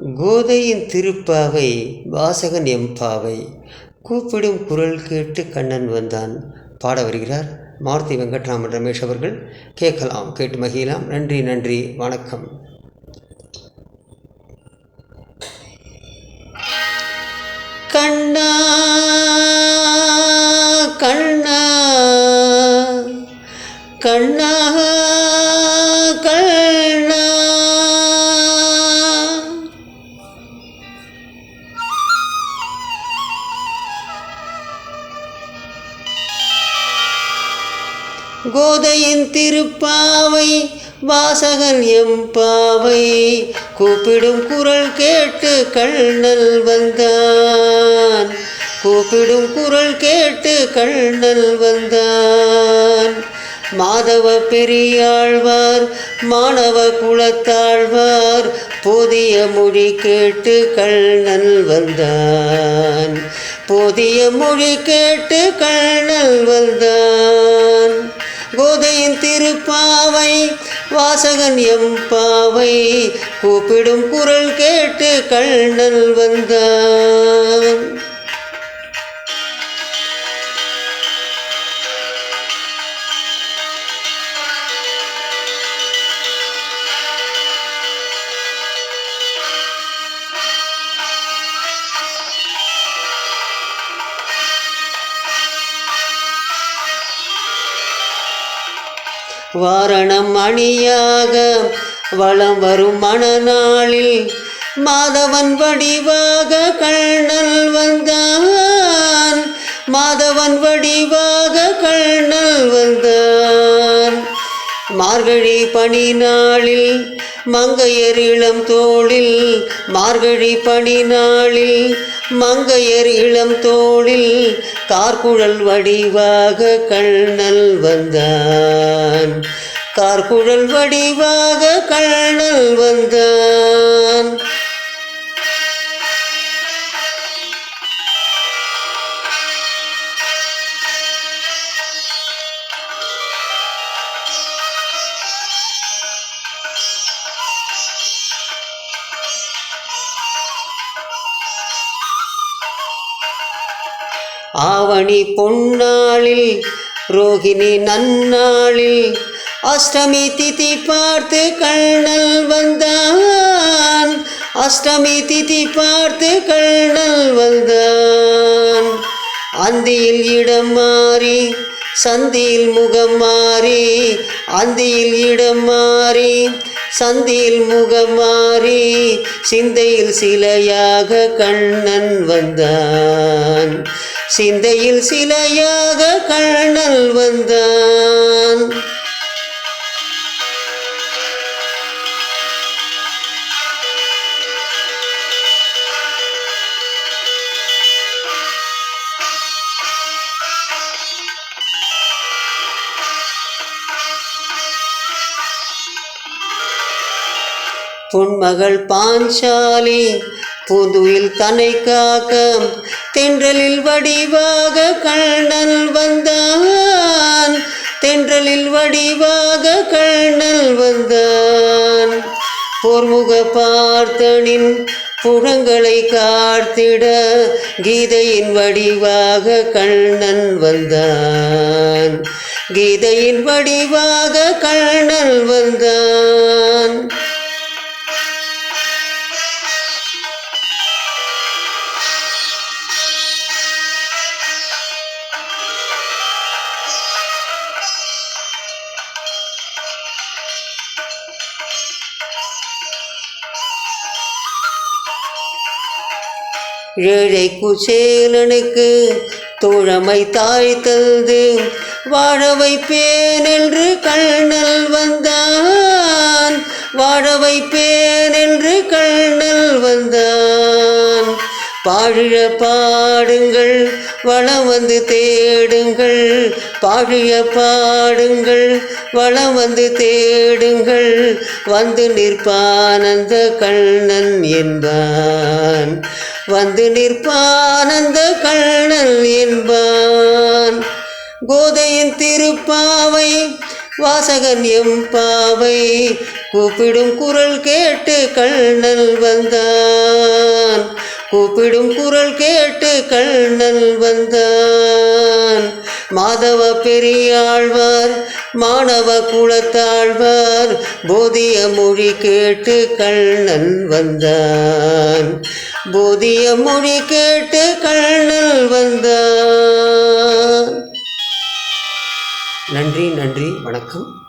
கோதையின் திருப்பாவை வாசகன் எம்பாவை கூப்பிடும் குரல் கேட்டு கண்ணன் வந்தான். பாட வருகிறார் மாருதி வெங்கட்ராமன் ரமேஷ் அவர்கள். கேட்கலாம், கேட்டு மகிழலாம். நன்றி நன்றி, வணக்கம். கண்ணா கண்ணா கண்ணா கண்ணா, கோதையின் திருப்பாவை வாசகன் எம்பாவை கூப்பிடும் குரல் கேட்டு கண்ணன் வந்தான். கூப்பிடும் குரல் கேட்டு கண்ணன் வந்தான். மாதவ பெரியாழ்வார் மாணவ குலத்தாழ்வார் போதிய மொழி கேட்டு கண்ணன் வந்தான். போதிய மொழி கேட்டு கண்ணன் வந்தான். கோதையின் திருப்பாவை வாசகன் எம்பாவை கூப்பிடும் குரல் கேட்டு கண்ணன் வந்தான். வாரணம் அணியாக வலம் வரும் மணநாளில் மாதவன் வடிவாக கண்ணன் வந்தான். மாதவன் வடிவாக கண்ணன் வந்தான். மார்கழி பனி நாளில் மங்கையர் இளம் தோளில், மார்கழி பனி நாளில் மங்கையர் இளம் தோளில் கார்குழல் வடிவாக கண்ணன் வந்தான். கார்குழல் வடிவாக கண்ணன் வந்தான். ஆவணி பொன்னாளில் ரோகிணி நன்னாளில் அஷ்டமி திதி பார்த்து கண்ணன் வந்தான். அஷ்டமி திதி பார்த்து கண்ணன் வந்தான். அந்தியில் இடம் மாறி சந்தியில் முகம் மாறி, அந்தியில் இடம் மாறி சந்தியில் முகம் மாறி சிந்தையில் சிலையாக கண்ணன் வந்தான். சிந்தையில் சிலையாக கண்ணன் வந்தான். பொன்மகள் பாஞ்சாலி புதுவில் தன்னை காக்க தென்றலில் வடிவாக கண்ணன் வந்தான். தென்றலில் வடிவாக கண்ணன் வந்தான். போர்முக பார்த்தனின் புறங்களை காத்திட கீதையின் வடிவாக கண்ணன் வந்தான். கீதையின் வடிவாக கண்ணன் வந்தான். ஏழை குசேலனுக்கு தோழமை தாய் தந்து வாழ வைப்பேன் என்று கண்ணன் வந்தான். வாழ வைப்பேன் என்று கண்ணன் வந்தான். பாழிய பாடுங்கள் வளம் வந்து தேடுங்கள். பாழிய பாடுங்கள் வளம் வந்து தேடுங்கள். வந்து நிற்பானந்த கண்ணன் என்பான். வந்து நிற்பானந்த கண்ணன் என்பான். கோதையின் திருப்பாவை வாசகன் எம்பாவை கூப்பிடும் குரல் கேட்டு கண்ணன் வந்தான். கூப்பிடும் குரல் கேட்டு கண்ணன் வந்தான். மாதவ பெரியாழ்வார் மாணவ குலத்தாழ்வார் போதிய மொழி கேட்டு கண்ணன் வந்தான். போதிய மொழி கேட்டு கண்ணன் வந்தான். நன்றி, நன்றி, வணக்கம்.